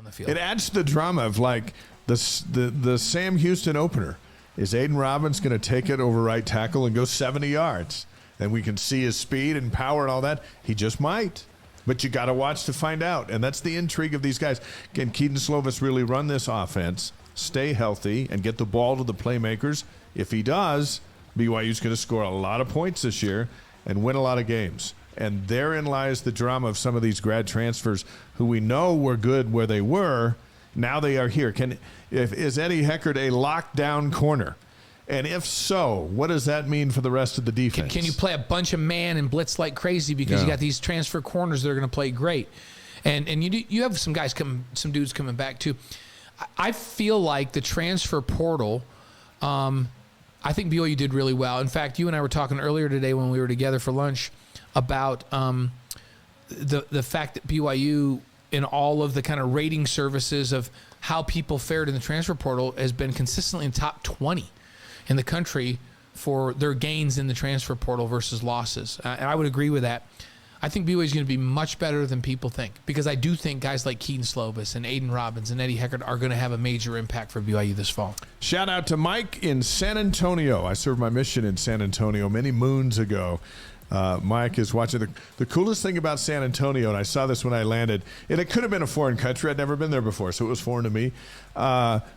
the field. It adds to the drama of like the Sam Houston opener. Is Aiden Robbins going to take it over right tackle and go 70 yards? And we can see his speed and power and all that. He just might. But you got to watch to find out. And that's the intrigue of these guys. Can Keaton Slovis really run this offense, stay healthy, and get the ball to the playmakers? If he does, BYU's going to score a lot of points this year and win a lot of games. And therein lies the drama of some of these grad transfers who we know were good where they were. Now they are here. Is Eddie Heckard a lockdown corner? And if so, what does that mean for the rest of the defense? Can you play a bunch of man and blitz like crazy because you got these transfer corners that are going to play great, and you have some dudes coming back too. I feel like the transfer portal. I think BYU did really well. In fact, you and I were talking earlier today when we were together for lunch about the fact that BYU, in all of the kind of rating services of how people fared in the transfer portal, has been consistently in top 20 in the country for their gains in the transfer portal versus losses. And I would agree with that. I think BYU is going to be much better than people think, because I do think guys like Keaton Slovis and Aiden Robbins and Eddie Heckard are going to have a major impact for BYU this fall. Shout out to Mike in San Antonio. I served my mission in San Antonio many moons ago. Mike is watching. The coolest thing about San Antonio, and I saw this when I landed, and it could have been a foreign country. I'd never been there before, so it was foreign to me,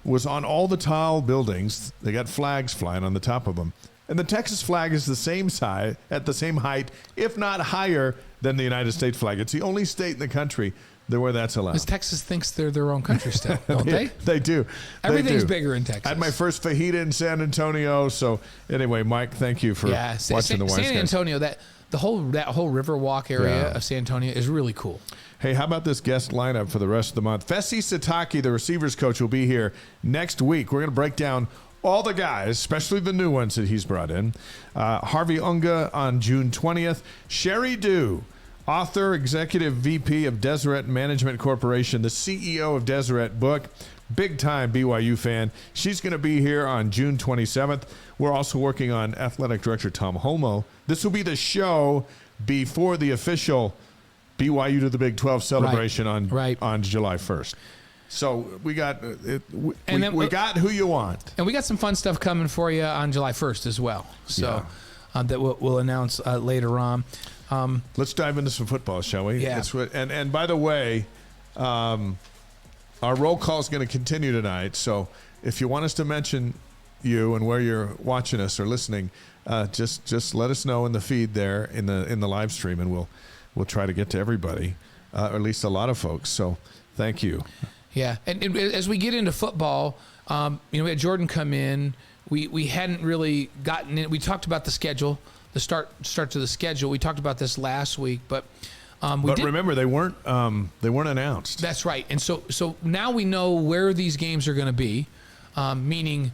was on all the tall buildings. They got flags flying on the top of them. And the Texas flag is the same size, at the same height, if not higher than the United States flag. It's the only state in the country where that's allowed. Because Texas thinks they're their own country still, don't they? They do. Everything's bigger in Texas. I had my first fajita in San Antonio. So anyway, Mike, thank you for watching the Wise Guys. San Antonio, that whole Riverwalk area of San Antonio is really cool. Hey, how about this guest lineup for the rest of the month? Fesi Sataki, the receivers coach, will be here next week. We're going to break down all the guys, especially the new ones that he's brought in. Harvey Unga on June 20th. Sherry Dew, author, executive VP of Deseret Management Corporation, the CEO of Deseret Book, big-time BYU fan. She's going to be here on June 27th. We're also working on Athletic Director Tom Holmoe. This will be the show before the official BYU to the Big 12 celebration on July 1st. So we got we got who you want. And we got some fun stuff coming for you on July 1st as well. So that we'll announce later on. Let's dive into some football, shall we? Yeah. And by the way, our roll call is going to continue tonight. So if you want us to mention you and where you're watching us or listening, just let us know in the feed there in the live stream, and we'll try to get to everybody, or at least a lot of folks. So thank you. Yeah, and as we get into football, we had Jordan come in. We hadn't really gotten in. We talked about the schedule, the start to the schedule. We talked about this last week, but remember they weren't announced. That's right. And so now we know where these games are going to be, meaning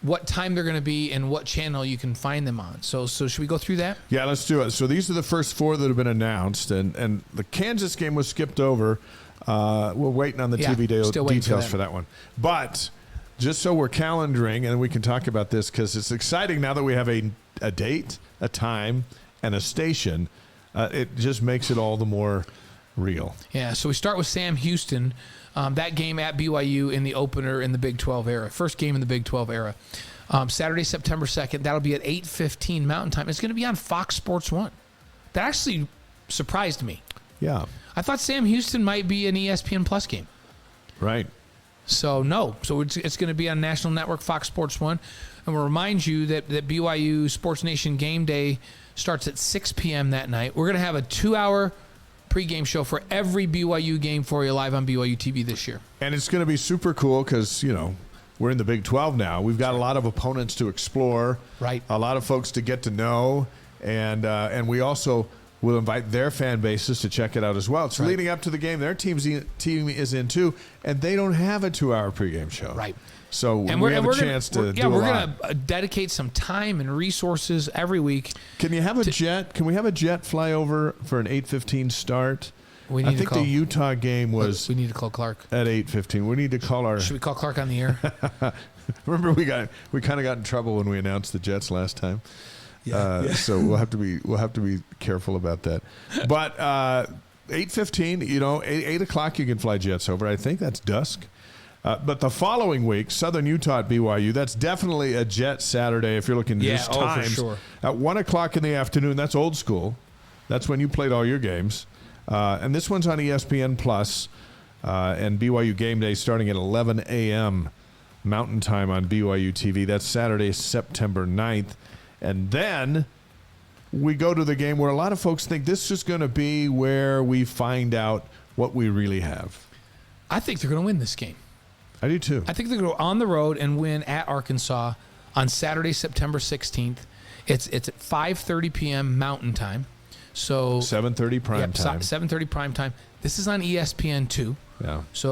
what time they're going to be and what channel you can find them on. So should we go through that? Yeah, let's do it. So these are the first four that have been announced, and the Kansas game was skipped over. We're waiting on the TV details for that one. But just so we're calendaring, and we can talk about this because it's exciting now that we have a date, a time, and a station. It just makes it all the more real. Yeah, so we start with Sam Houston. That game at BYU in the opener in the Big 12 era. First game in the Big 12 era. Saturday, September 2nd. That'll be at 8:15 Mountain Time. It's going to be on Fox Sports 1. That actually surprised me. Yeah. I thought Sam Houston might be an ESPN Plus game. Right. So, no. So it's going to be on National Network, Fox Sports 1. And we'll remind you that BYU Sports Nation Game Day starts at 6 p.m. that night. We're going to have a 2-hour pregame show for every BYU game for you live on BYU TV this year. And it's going to be super cool because, we're in the Big 12 now. We've got a lot of opponents to explore. Right. A lot of folks to get to know. And we also will invite their fan bases to check it out as well. So leading up to the game, their team is in too, and they don't have a 2-hour pregame show. Right. So we have a chance to do a lot. We're going to dedicate some time and resources every week. Can you have a jet? Can we have a jet fly over for an 8:15 start? I think the Utah game was. We need to call Clark at 8:15. We need to call our. Should we call Clark on the air? Remember, we kind of got in trouble when we announced the Jets last time. Yeah. So we'll have to be careful about that. But 8:15, 8 o'clock you can fly jets over. I think that's dusk. But the following week, Southern Utah at BYU, that's definitely a jet Saturday if you're looking at just times. For sure. At 1 o'clock in the afternoon, that's old school. That's when you played all your games. And this one's on ESPN Plus, and BYU Game Day starting at 11 a.m. Mountain Time on BYU TV. That's Saturday, September 9th. And then we go to the game where a lot of folks think this is going to be where we find out what we really have. I think they're going to win this game. I do too. I think they're going to go on the road and win at Arkansas on Saturday, September 16th. It's at 5:30 p.m. Mountain Time. So 7:30 prime time. 7:30 prime time. This is on ESPN2. Yeah. It's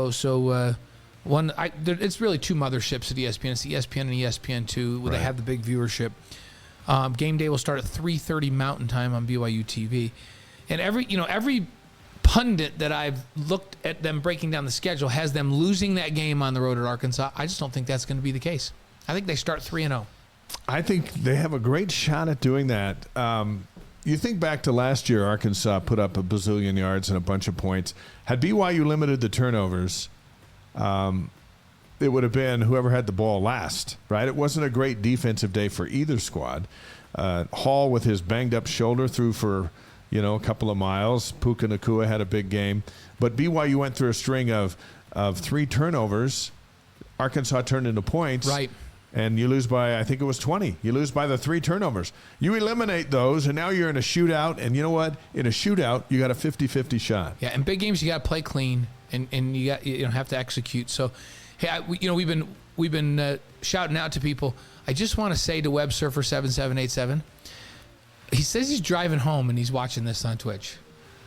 really two motherships at ESPN. It's ESPN and ESPN2 where they have the big viewership. Game day will start at 3:30 Mountain Time on BYU TV. And every pundit that I've looked at them breaking down the schedule has them losing that game on the road at Arkansas. I just don't think that's going to be the case. I think they start 3-0. I think they have a great shot at doing that. You think back to last year, Arkansas put up a bazillion yards and a bunch of points. Had BYU limited the turnovers, it would have been whoever had the ball last, right? It wasn't a great defensive day for either squad. Hall with his banged-up shoulder threw for a couple of miles. Puka Nacua had a big game. But BYU went through a string of 3 turnovers. Arkansas turned into points. Right. And you lose by, I think it was 20. You lose by the 3 turnovers. You eliminate those, and now you're in a shootout. And you know what? In a shootout, you got a 50-50 shot. Yeah, in big games, you got to play clean, and you have to execute. So, hey, we've been shouting out to people. I just want to say to Web Surfer 7787, he says he's driving home and he's watching this on Twitch.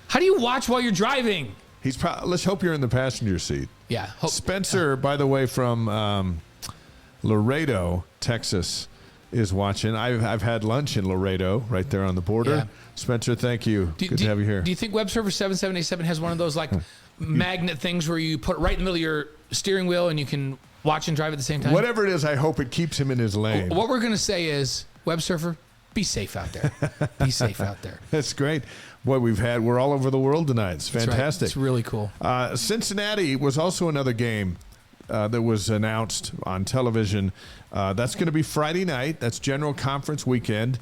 How do you watch while you're driving? Let's hope you're in the passenger seat. Yeah. Spencer, by the way, from Laredo, Texas, is watching. I've had lunch in Laredo, right there on the border. Yeah. Spencer, thank you. Good to have you here. Do you think Web Server 7787 has one of those magnet things where you put it right in the middle of your steering wheel and you can watch and drive at the same time? Whatever it is, I hope it keeps him in his lane. What we're going to say is, Web Surfer, be safe out there. Be safe out there. That's great. Boy, we're all over the world tonight. It's fantastic. That's right. It's really cool. Cincinnati was also another game that was announced on television. That's going to be Friday night. That's General Conference weekend,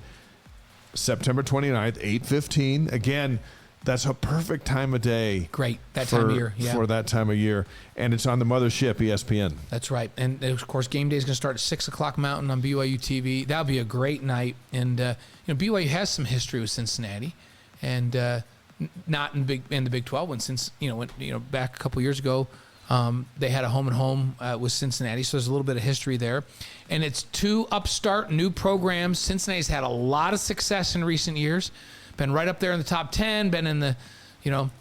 September 29th, 8:15. Again, that's a perfect time of day. Great. Time of year. Yeah. For that time of year. And it's on the mothership, ESPN. That's right. And, of course, game day is going to start at 6 o'clock Mountain on BYU TV. That'll be a great night. And, BYU has some history with Cincinnati. And not in the Big 12 when back a couple years ago, they had a home with Cincinnati, so there's a little bit of history there. And it's 2 upstart new programs. Cincinnati's had a lot of success in recent years, been right up there in the top 10, been in the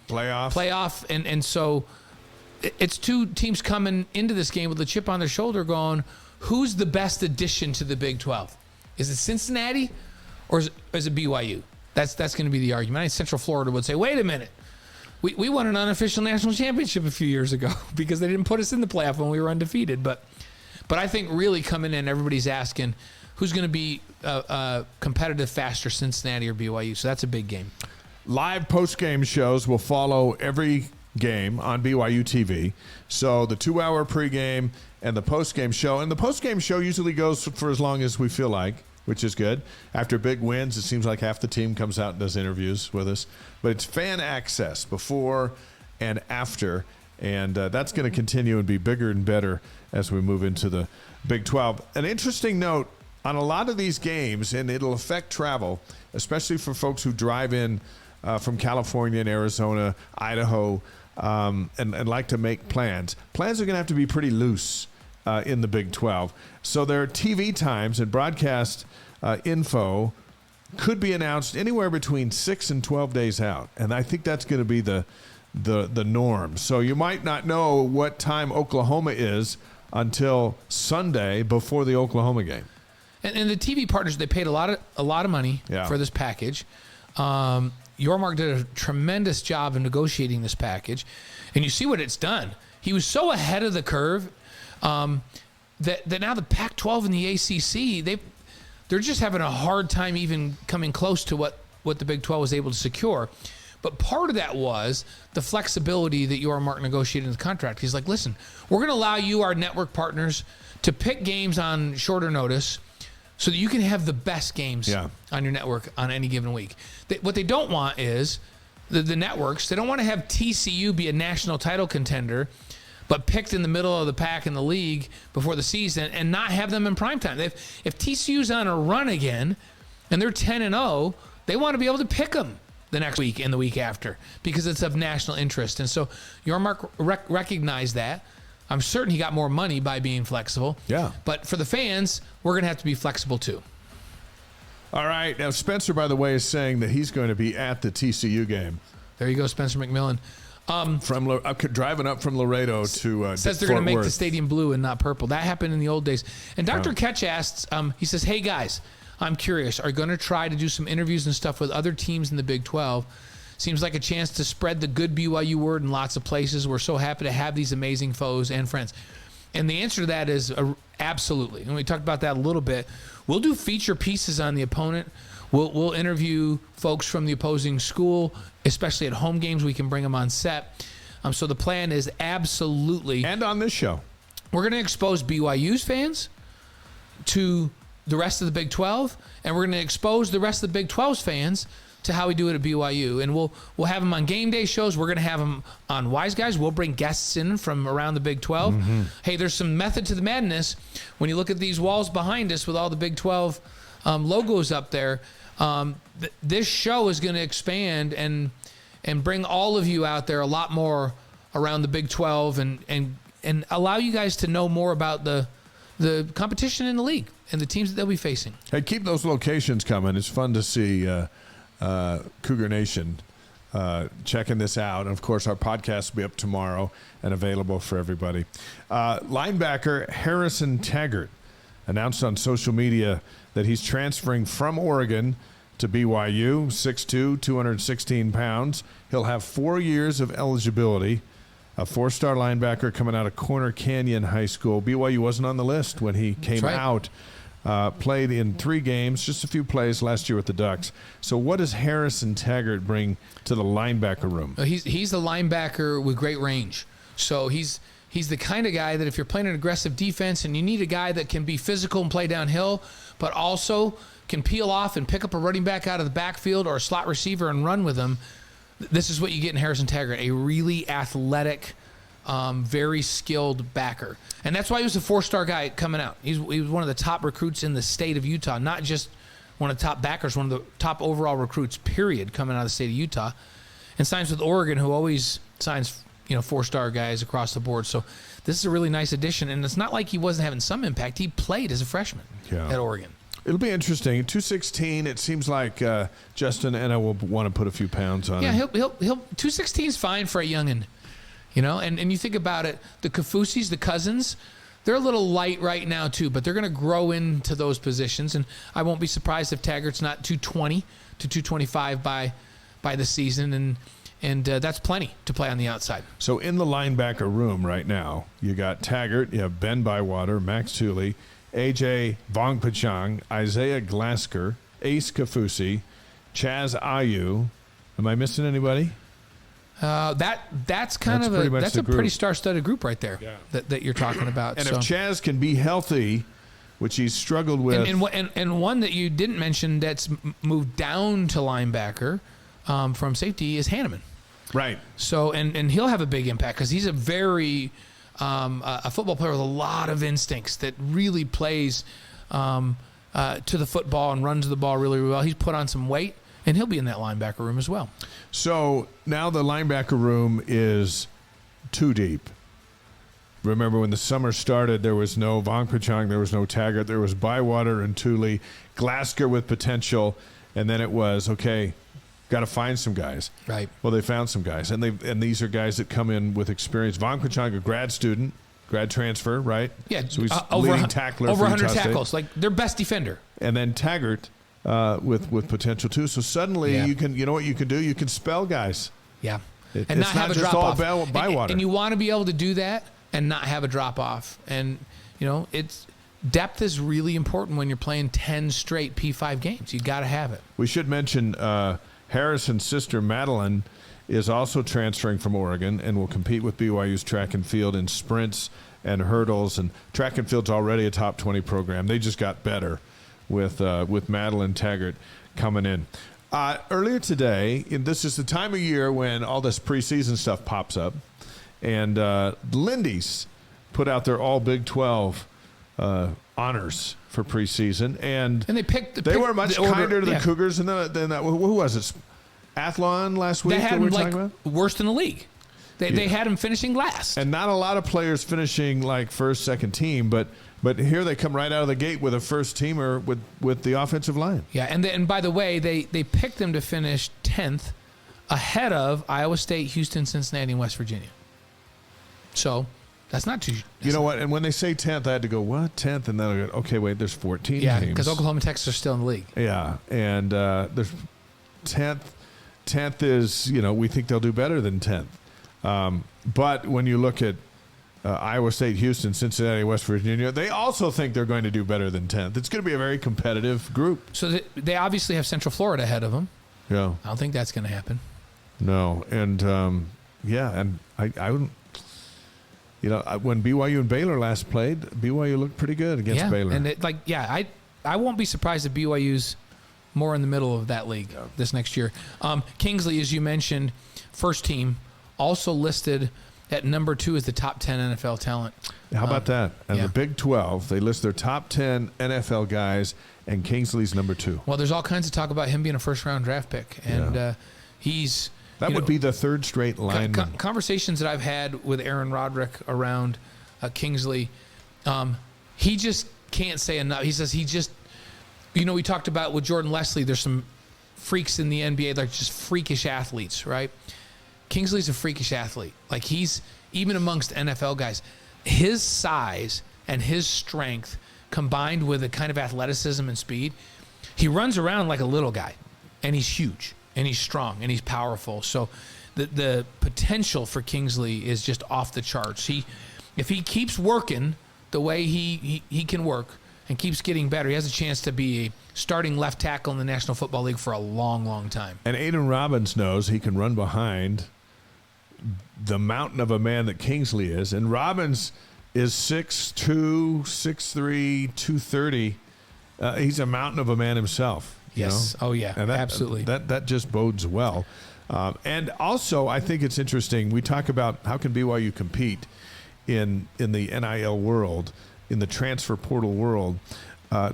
playoff, and so it's 2 teams coming into this game with a chip on their shoulder, going, who's the best addition to the Big 12? Is it Cincinnati or is it BYU? That's going to be the argument. I think Central Florida would say, wait a minute. We won an unofficial national championship a few years ago because they didn't put us in the playoff when we were undefeated. But I think really coming in, everybody's asking who's going to be competitive faster, Cincinnati or BYU. So that's a big game. Live post-game shows will follow every game on BYU TV. So the 2-hour pregame and the post-game show. And the post-game show usually goes for as long as we feel like, which is good. After big wins, it seems like half the team comes out and does interviews with us. But it's fan access before and after, and that's going to continue and be bigger and better as we move into the Big 12. An interesting note on a lot of these games, and it'll affect travel, especially for folks who drive in from California and Arizona, Idaho, and like to make plans. Plans are going to have to be pretty loose in the Big 12. So their TV times and broadcast info could be announced anywhere between 6 and 12 days out. And I think that's going to be the norm. So you might not know what time Oklahoma is until Sunday before the Oklahoma game. And the TV partners, they paid a lot of money for this package. Yormark did a tremendous job in negotiating this package. And you see what it's done. He was so ahead of the curve that now the Pac-12 and the ACC, they're just having a hard time even coming close to what the Big 12 was able to secure. But part of that was the flexibility that Mark negotiated in the contract. He's like, listen, we're going to allow you, our network partners, to pick games on shorter notice so that you can have the best games on your network on any given week. What they don't want is the networks, they don't want to have TCU be a national title contender but picked in the middle of the pack in the league before the season and not have them in primetime. If TCU's on a run again and they're 10-0, they want to be able to pick them the next week and the week after because it's of national interest. And so Mark recognized that. I'm certain he got more money by being flexible. Yeah. But for the fans, we're going to have to be flexible too. All right. Now, Spencer, by the way, is saying that he's going to be at the TCU game. There you go, Spencer McMillan. Driving up from Laredo to says they're going to make the stadium blue and not purple. That happened in the old days. And Dr. Ketch asks, he says, hey, guys, I'm curious. Are you going to try to do some interviews and stuff with other teams in the Big 12? Seems like a chance to spread the good BYU word in lots of places. We're so happy to have these amazing foes and friends. And the answer to that is absolutely. And we talked about that a little bit. We'll do feature pieces on the opponent. We'll interview folks from the opposing school, especially at home games. We can bring them on set. So the plan is absolutely. And on this show. We're going to expose BYU's fans to the rest of the Big 12, and we're going to expose the rest of the Big 12's fans to how we do it at BYU. And we'll have them on game day shows. We're going to have them on Wise Guys. We'll bring guests in from around the Big 12. Mm-hmm. Hey, there's some method to the madness. When you look at these walls behind us with all the Big 12 logos up there, this show is going to expand and bring all of you out there a lot more around the Big 12 and allow you guys to know more about the competition in the league and the teams that they'll be facing. Hey, keep those locations coming. It's fun to see Cougar Nation checking this out. And, of course, our podcast will be up tomorrow and available for everybody. Linebacker Harrison Taggart announced on social media that he's transferring from Oregon to BYU, 6'2", 216 pounds. He'll have 4 years of eligibility. A 4-star linebacker coming out of Corner Canyon High School. BYU wasn't on the list when he came out. Played in 3 games, just a few plays last year with the Ducks. So what does Harrison Taggart bring to the linebacker room? He's a linebacker with great range. So he's the kind of guy that if you're playing an aggressive defense and you need a guy that can be physical and play downhill, but also can peel off and pick up a running back out of the backfield or a slot receiver and run with him, this is what you get in Harrison Taggart, a really athletic, very skilled backer. And that's why he was a 4-star guy coming out. He was one of the top recruits in the state of Utah, not just one of the top backers, one of the top overall recruits, period, coming out of the state of Utah. And signs with Oregon, who always signs 4-star guys across the board. So this is a really nice addition. And it's not like he wasn't having some impact. He played as a freshman at Oregon. It'll be interesting. 216. It seems like Justin and I will want to put a few pounds on him. Yeah, he'll 216 is fine for a youngin', And you think about it, the Kafusis, the Cousins, they're a little light right now too, but they're going to grow into those positions. And I won't be surprised if Taggart's not 220 to 225 by the season, and that's plenty to play on the outside. So in the linebacker room right now, you got Taggart, you have Ben Bywater, Max Tooley, A.J. Vongpachang, Isaiah Glasker, Ace Kafusi, Chaz Ayu. Am I missing anybody? That's a pretty star-studded group right there that you're talking about. And if Chaz can be healthy, which he's struggled with, and one that you didn't mention that's moved down to linebacker from safety is Hanneman. Right. So and he'll have a big impact because he's a very a football player with a lot of instincts that really plays to the football and runs the ball really, really well. He's put on some weight, and he'll be in that linebacker room as well. So now the linebacker room is too deep. Remember when the summer started, there was no Vongpachang, there was no Taggart, there was Bywater and Tooley, Glasker with potential, and then it was, okay, got to find some guys. Right. Well, they found some guys, and these are guys that come in with experience. Vongpachang, a grad student, grad transfer, right? Yeah. So he's leading tackler over for 100 Utah tackles, State. like their best defender. And then Taggart with potential too. So suddenly you know what you can do? You can spell guys. Yeah. And not have a drop off. Bywater. And you want to be able to do that and not have a drop off. And it's depth is really important when you're playing 10 straight P5 games. You got to have it. We should mention Harrison's sister, Madeline, is also transferring from Oregon and will compete with BYU's track and field in sprints and hurdles. And track and field's already a top 20 program. They just got better with Madeline Taggart coming in. Earlier today, and this is the time of year when all this preseason stuff pops up, and Lindy's put out their all Big 12 honors for preseason, and they were much kinder to the Cougars than that. Who was it? Athlon last week? They had them like worst in the league. They had them finishing last, and not a lot of players finishing like first, second team, but here they come right out of the gate with a first teamer with the offensive line. Yeah, and by the way, they picked them to finish 10th, ahead of Iowa State, Houston, Cincinnati, and West Virginia. So that's not too. You know what? And when they say 10th, I had to go, what 10th? And then I go, okay, wait, there's 14 teams. Yeah, because because Oklahoma and Texas are still in the league. Yeah, and there's 10th. 10th is, we think they'll do better than 10th. But when you look at Iowa State, Houston, Cincinnati, West Virginia, they also think they're going to do better than 10th. It's going to be a very competitive group. So they obviously have Central Florida ahead of them. Yeah. I don't think that's going to happen. No. And, and I wouldn't, when BYU and Baylor last played, BYU looked pretty good against Baylor. And I won't be surprised if BYU's more in the middle of that league this next year. Kingsley, as you mentioned, first team, also listed at number 2 as the top 10 NFL talent. How about that? And the Big 12, they list their top 10 NFL guys, and Kingsley's number 2. Well, there's all kinds of talk about him being a first-round draft pick, and he's that would be the third straight lineman. Conversations that I've had with Aaron Roderick around Kingsley, he just can't say enough. He says he just. We talked about with Jordan Leslie, there's some freaks in the NBA, like just freakish athletes, right? Kingsley's a freakish athlete. Like he's, even amongst NFL guys, his size and his strength combined with a kind of athleticism and speed, he runs around like a little guy, and he's huge, and he's strong, and he's powerful. So the potential for Kingsley is just off the charts. If he keeps working the way he can work, and keeps getting better, he has a chance to be a starting left tackle in the National Football League for a long, long time. And Aiden Robbins knows he can run behind the mountain of a man that Kingsley is. And Robbins is 6'2", 6'3", 230. He's a mountain of a man himself. Yes. Oh, yeah. And absolutely. That just bodes well. And also, I think it's interesting. We talk about how can BYU compete in the NIL world, in the transfer portal world.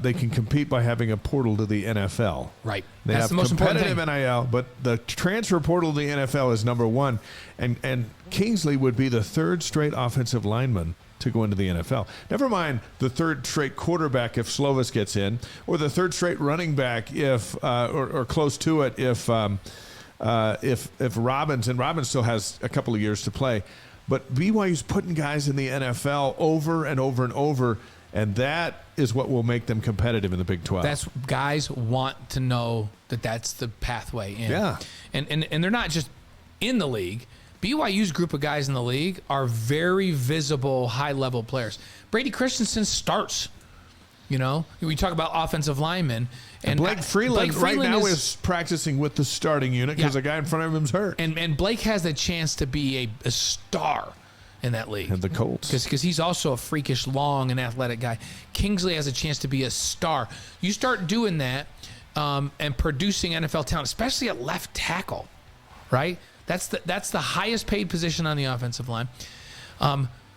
They can compete by having a portal to the NFL. Right. That's the most competitive NIL, but the transfer portal to the NFL is number 1. And Kingsley would be the third straight offensive lineman to go into the NFL. Never mind the third straight quarterback if Slovis gets in, or the third straight running back if or close to it if Robbins still has a couple of years to play. But BYU's putting guys in the NFL over and over and over, and that is what will make them competitive in the Big 12. Guys want to know that that's the pathway in. Yeah. And they're not just in the league. BYU's group of guys in the league are very visible, high-level players. Brady Christensen starts. We talk about offensive linemen. And Blake Freeland right now is practicing with the starting unit because the guy in front of him is hurt. And Blake has a chance to be a star in that league. And the Colts. Because he's also a freakish, long, and athletic guy. Kingsley has a chance to be a star. You start doing that and producing NFL talent, especially at left tackle, right? That's the highest paid position on the offensive line.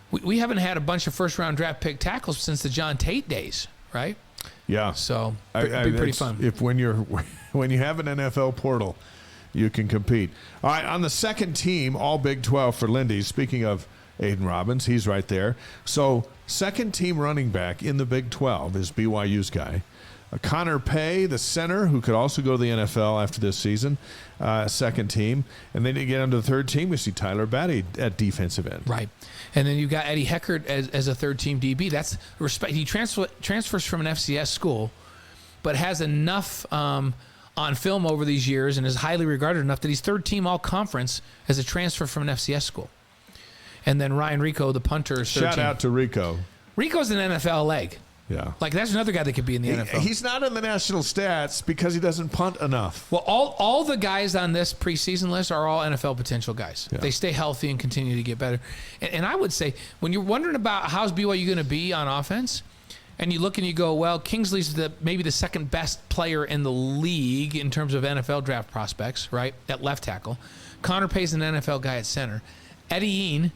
We haven't had a bunch of first-round draft pick tackles since the John Tate days, right? Yeah. So it'd be pretty fun. When you have an NFL portal, you can compete. All right, on the second team, all Big 12 for Lindy's, speaking of Aiden Robbins, he's right there. So second team running back in the Big 12 is BYU's guy. Connor Pay, the center, who could also go to the NFL after this season, second team. And then you get onto the third team, we see Tyler Batty at defensive end. Right. And then you got Eddie Heckert as a third-team DB. That's respect. He transfers from an FCS school, but has enough on film over these years and is highly regarded enough that he's third-team all-conference as a transfer from an FCS school. And then Ryan Rico, the punter, is third-team. Shout out to Rico. Rico's an NFL leg. Yeah. Like, that's another guy that could be in the NFL. He's not in the national stats because he doesn't punt enough. Well, all the guys on this preseason list are all NFL potential guys. Yeah. They stay healthy and continue to get better. And I would say, when you're wondering about how's BYU going to be on offense, and you look and you go, well, Kingsley's maybe the second best player in the league in terms of NFL draft prospects, right, at left tackle. Connor Pay's an NFL guy at center. Eddie Ean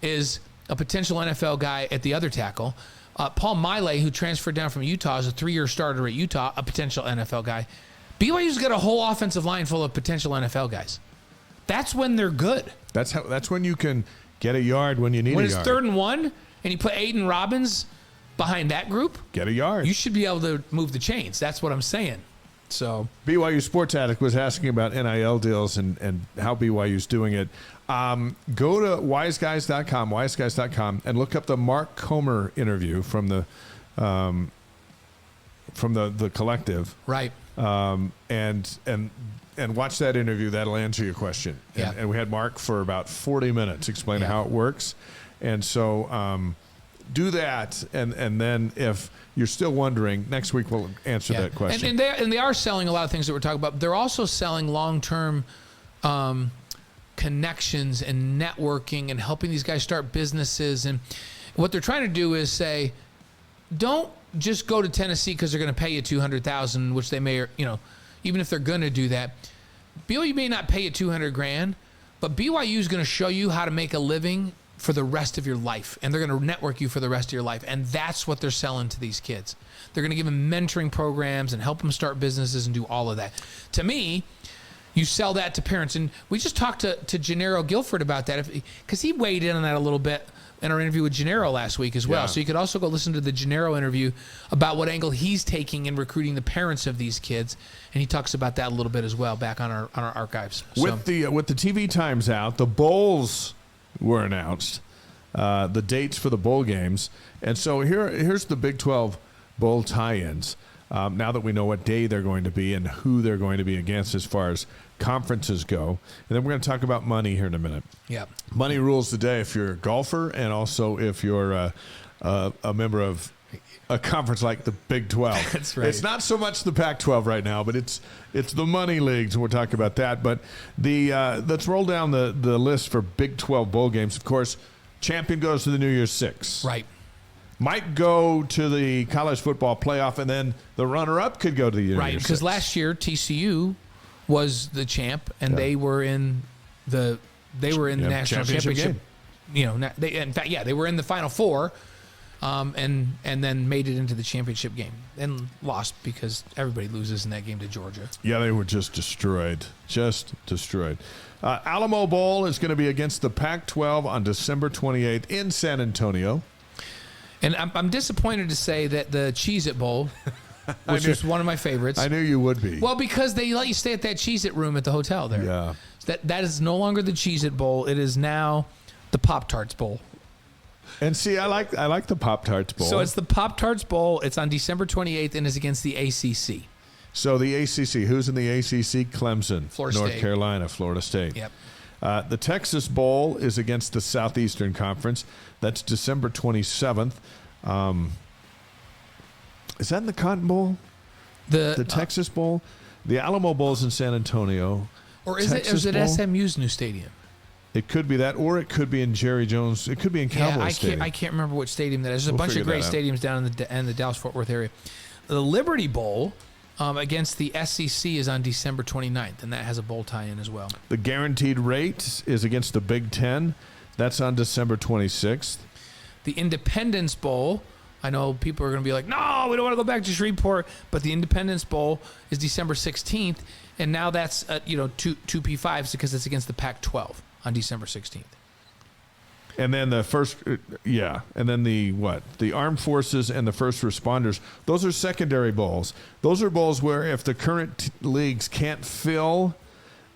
is a potential NFL guy at the other tackle. Paul Miley, who transferred down from Utah, is a 3-year starter at Utah, a potential NFL guy. BYU's got a whole offensive line full of potential NFL guys. That's when they're good. That's when you can get a yard when you need a yard. When it's 3rd and 1, and you put Aiden Robbins behind that group, get a yard. You should be able to move the chains. That's what I'm saying. So BYU Sports Addict was asking about NIL deals and how BYU's doing it. Go to wiseguys.com, and look up the Mark Comer interview from the collective. Right. And watch that interview. That'll answer your question. Yeah. And we had Mark for about 40 minutes explaining how it works. And so do that, and then if you're still wondering, next week we'll answer that question. And they are selling a lot of things that we're talking about. They're also selling long-term connections and networking and helping these guys start businesses. And what they're trying to do is say, don't just go to Tennessee because they're going to pay you $200,000, which they may, even if they're going to do that. BYU may not pay you $200,000, but BYU is going to show you how to make a living for the rest of your life, and they're going to network you for the rest of your life. And that's what they're selling to these kids. They're going to give them mentoring programs and help them start businesses and do all of that. To me, you sell that to parents. And we just talked to Gennaro Guilford about that, because he weighed in on that a little bit in our interview with Gennaro last week as well. Yeah. So you could also go listen to the Gennaro interview about what angle he's taking in recruiting the parents of these kids. And he talks about that a little bit as well back on our archives. With the TV times out, the bowls were announced, the dates for the bowl games. And so here's the Big 12 bowl tie-ins. Now that we know what day they're going to be and who they're going to be against as far as conferences go. And then we're going to talk about money here in a minute. Yeah. Money rules the day if you're a golfer, and also if you're a member of a conference like the Big 12. That's right. It's not so much the Pac-12 right now, but it's the money leagues, and we'll talk about that. But let's roll down the list for Big 12 bowl games. Of course, champion goes to the New Year's Six. Right. Might go to the college football playoff, and then the runner-up could go to the New Year's Six. Right, because last year TCU was the champ, and they were in the national championship game. They were in the Final Four, and then made it into the championship game and lost because everybody loses in that game to Georgia. Yeah, they were just destroyed. Alamo Bowl is going to be against the Pac-12 on December 28th in San Antonio. And I'm disappointed to say that the Cheez-It Bowl, which was one of my favorites. I knew you would be. Well, because they let you stay at that Cheez-It room at the hotel there. Yeah. That is no longer the Cheez-It Bowl. It is now the Pop-Tarts Bowl. And see, I like the Pop-Tarts Bowl. So it's the Pop-Tarts Bowl. It's on December 28th and is against the ACC. So the ACC, who's in the ACC? Clemson, Florida North State. Carolina, Florida State. Yep. The Texas Bowl is against the Southeastern Conference. That's December 27th. Is that in the Cotton Bowl? The Texas Bowl? The Alamo Bowl is in San Antonio. Or is it Bowl? SMU's new stadium? It could be that, or it could be in Jerry Jones. It could be in Cowboy Stadium. I can't remember which stadium that is. There's a bunch of figure great that out. stadiums down in the Dallas-Fort Worth area. The Liberty Bowl against the SEC is on December 29th, and that has a bowl tie-in as well. The Guaranteed Rate is against the Big Ten. That's on December 26th. The Independence Bowl, I know people are going to be like, no, we don't want to go back to Shreveport, but the Independence Bowl is December 16th, and now that's two P5s because it's against the Pac-12 on December 16th. And then the Armed Forces and the First Responders, those are secondary bowls. Those are bowls where if the current leagues can't fill,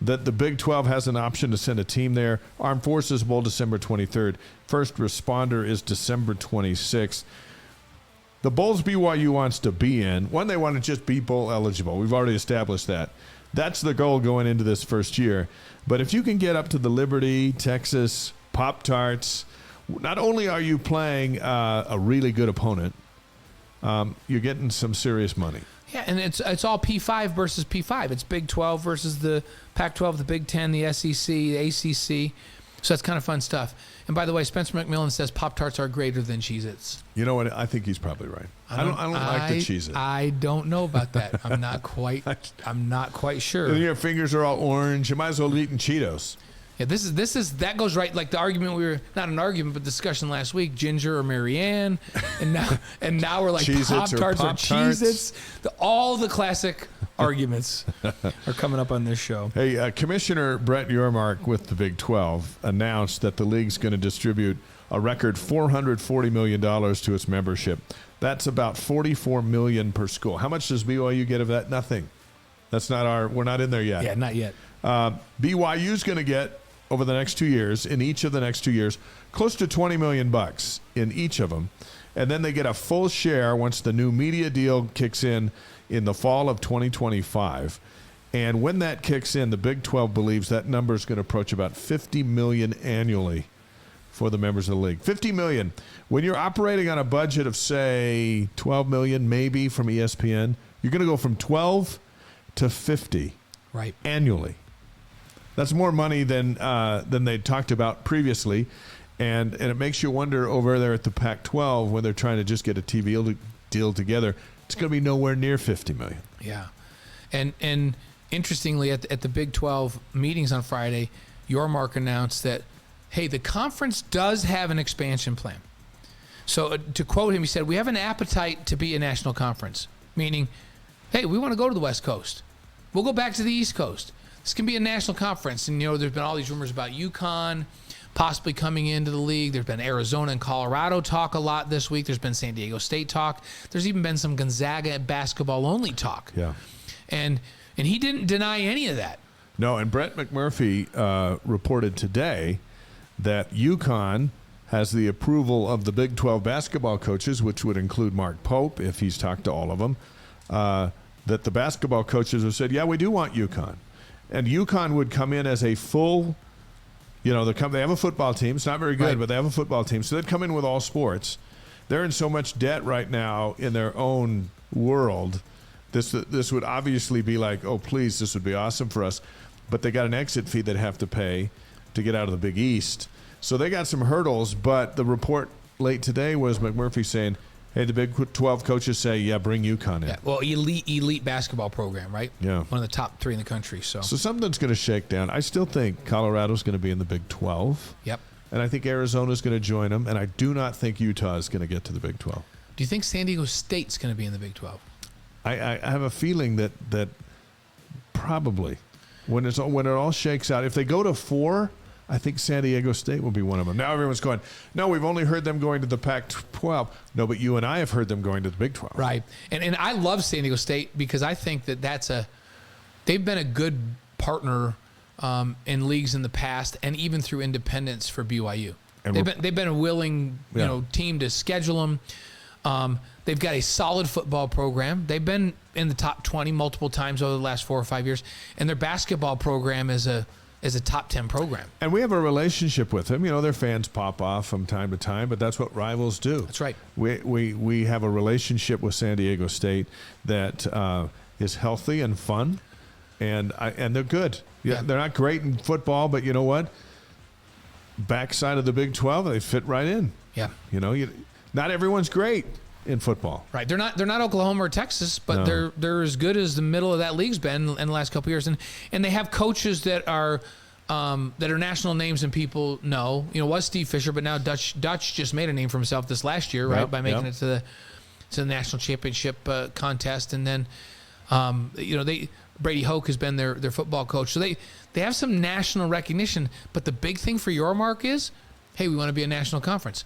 that the Big 12 has an option to send a team there. Armed Forces Bowl, December 23rd. First Responder is December 26th. The bowls BYU wants to be in, one, they want to just be bowl eligible. We've already established that. That's the goal going into this first year. But if you can get up to the Liberty, Texas, Pop-Tarts, not only are you playing a really good opponent, you're getting some serious money. Yeah, and it's all P5 versus P5. It's Big 12 versus the Pac-12, the Big 10, the SEC, the ACC. So that's kind of fun stuff. And by the way, Spencer McMillan says Pop-Tarts are greater than Cheez-Its. You know what? I think he's probably right. I don't like the Cheez-It. I don't know about that. I'm not quite sure. And your fingers are all orange. You might as well be eating Cheetos. Yeah, that goes right, like the argument not an argument, but discussion last week, Ginger or Marianne, and now we're like Pop-Tarts or Cheez-Its. All the classic arguments are coming up on this show. Hey, Commissioner Brett Yormark with the Big 12 announced that the league's going to distribute a record $440 million to its membership. That's about $44 million per school. How much does BYU get of that? Nothing. That's not we're not in there yet. Yeah, not yet. BYU's going to get, over the next 2 years, in each of the next 2 years, close to $20 million in each of them. And then they get a full share once the new media deal kicks in the fall of 2025. And when that kicks in, the Big 12 believes that number is going to approach about $50 million annually for the members of the league. $50 million. When you're operating on a budget of, say, $12 million maybe from ESPN, you're going to go from 12 to 50 right annually. That's more money than they talked about previously, and it makes you wonder over there at the Pac-12 when they're trying to just get a TV deal together. It's going to be nowhere near $50 million. Yeah, and interestingly, at the Big 12 meetings on Friday, Yormark announced that, hey, the conference does have an expansion plan. So to quote him, he said, "We have an appetite to be a national conference," meaning, hey, we want to go to the West Coast. We'll go back to the East Coast. This can be a national conference. And, there's been all these rumors about UConn possibly coming into the league. There's been Arizona and Colorado talk a lot this week. There's been San Diego State talk. There's even been some Gonzaga basketball-only talk. Yeah. And he didn't deny any of that. No, and Brett McMurphy reported today that UConn has the approval of the Big 12 basketball coaches, which would include Mark Pope, if he's talked to all of them, that the basketball coaches have said, yeah, we do want UConn. And UConn would come in as a full, they have a football team. It's not very good, but they have a football team. So they'd come in with all sports. They're in so much debt right now in their own world. This would obviously be like, oh, please, this would be awesome for us. But they got an exit fee they'd have to pay to get out of the Big East. So they got some hurdles. But the report late today was McMurphy saying, hey, the Big 12 coaches say, yeah, bring UConn in. Yeah, well, elite basketball program, right? Yeah. One of the top 3 in the country. So something's going to shake down. I still think Colorado's going to be in the Big 12. Yep. And I think Arizona's going to join them. And I do not think Utah is going to get to the Big 12. Do you think San Diego State's going to be in the Big 12? I have a feeling that probably when it all shakes out, if they go to 4, I think San Diego State will be one of them. Now everyone's going, no, we've only heard them going to the Pac-12. No, but you and I have heard them going to the Big 12. Right. And I love San Diego State because I think they've been a good partner in leagues in the past and even through independence for BYU. And they've been a willing team to schedule them. They've got a solid football program. They've been in the top 20 multiple times over the last 4 or 5 years, and their basketball program is a top 10 program. And we have a relationship with them. Their fans pop off from time to time, but that's what rivals do. That's right. We have a relationship with San Diego State that is healthy and fun, and they're good. Yeah, they're not great in football, but you know what? Backside of the Big 12, they fit right in. Yeah. Not everyone's great in football. Right. They're not Oklahoma or Texas, but No. they're as good as the middle of that league's been in the last couple of years. And they have coaches that are national names and people know. Was Steve Fisher, but now Dutch just made a name for himself this last year, right? Yep, By making yep. it to the national championship contest. And then Brady Hoke has been their football coach. So they have some national recognition, but the big thing for Yormark is, hey, we want to be a national conference.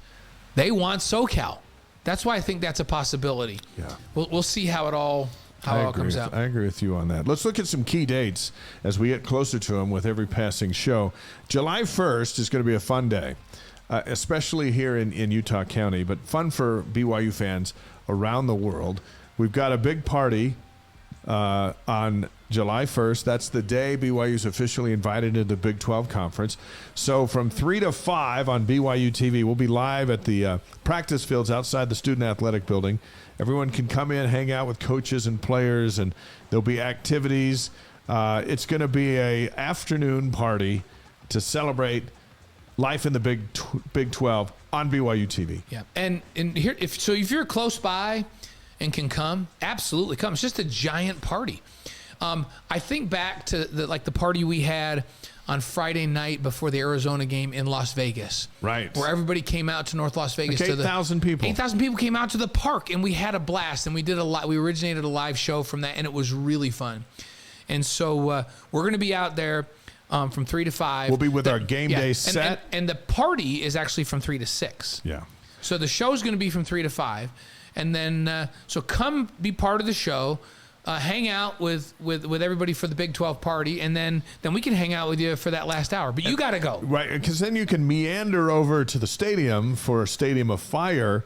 They want SoCal. That's why I think that's a possibility. Yeah. We'll see how it all comes out. I agree with you on that. Let's look at some key dates as we get closer to them with every passing show. July 1st is going to be a fun day, especially here in Utah County, but fun for BYU fans around the world. We've got a big party on July 1st. That's the day BYU's officially invited into the Big 12 Conference. So from 3 to 5 on BYU TV, we'll be live at the practice fields outside the Student Athletic Building. Everyone can come in, hang out with coaches and players, and there'll be activities. It's going to be a afternoon party to celebrate life in the Big 12 on BYU TV. Yeah, and here, if you're close by and can come, absolutely come. It's just a giant party. I think back to the party we had on Friday night before the Arizona game in Las Vegas. Right. Where everybody came out to North Las Vegas. Like 8,000 people. 8,000 people came out to the park, and we had a blast, and we originated a live show from that, and it was really fun. And so we're going to be out there from 3 to 5. We'll be with our game day set. And the party is actually from 3 to 6. Yeah. So the show's going to be from 3 to 5. And then, so come be part of the show. Hang out with everybody for the Big 12 party, and then we can hang out with you for that last hour. But you got to go. Right, because then you can meander over to the stadium for Stadium of Fire,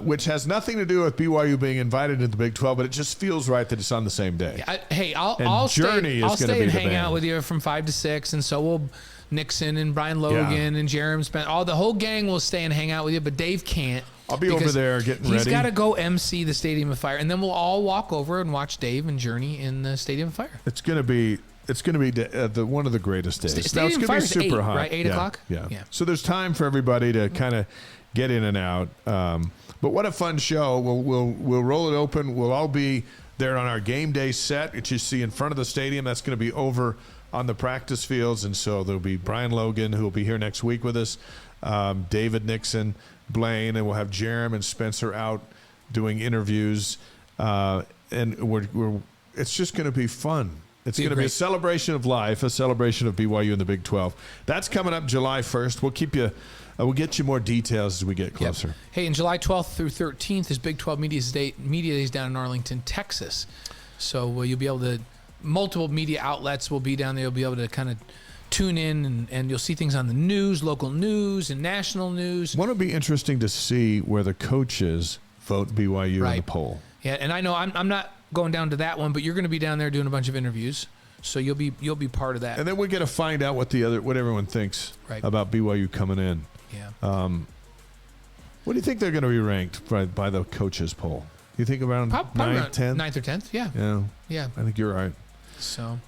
which has nothing to do with BYU being invited into the Big 12, but it just feels right that it's on the same day. I'll stay and hang out with you from 5 to 6, and so will Nixon and Brian Logan and Jeremy Spence. The whole gang will stay and hang out with you, but Dave can't. I'll be over there getting ready. He's got to go MC the Stadium of Fire, and then we'll all walk over and watch Dave and Journey in the Stadium of Fire. It's going to be one of the greatest days. Stadium of Fire is super 8, hot. Right? 8 o'clock? Yeah. So there's time for everybody to kind of get in and out. But what a fun show. We'll roll it open. We'll all be there on our game day set, which you see in front of the stadium. That's going to be over on the practice fields. And so there'll be Brian Logan, who will be here next week with us, David Nixon, Blaine, and we'll have Jerem and Spencer out doing interviews. And it's just going to be fun. It's going to be a celebration of life, a celebration of BYU in the Big 12. That's coming up July 1st. We'll keep you. We'll get you more details as we get closer. Yep. Hey, and July 12th through 13th is Big 12 Media Days down in Arlington, Texas. So you'll be able to, multiple media outlets will be down there. You'll be able to kind of tune in, and you'll see things on the news, local news and national news. Won't it be interesting to see where the coaches vote BYU in the poll? Yeah, and I know I'm not going down to that one, but you're going to be down there doing a bunch of interviews. So you'll be part of that. And then we get to find out what everyone thinks about BYU coming in. Yeah. What do you think they're going to be ranked by the coaches poll? You think around 9th, 10th? 9th or 10th? Yeah. Yeah. I think you're right. So.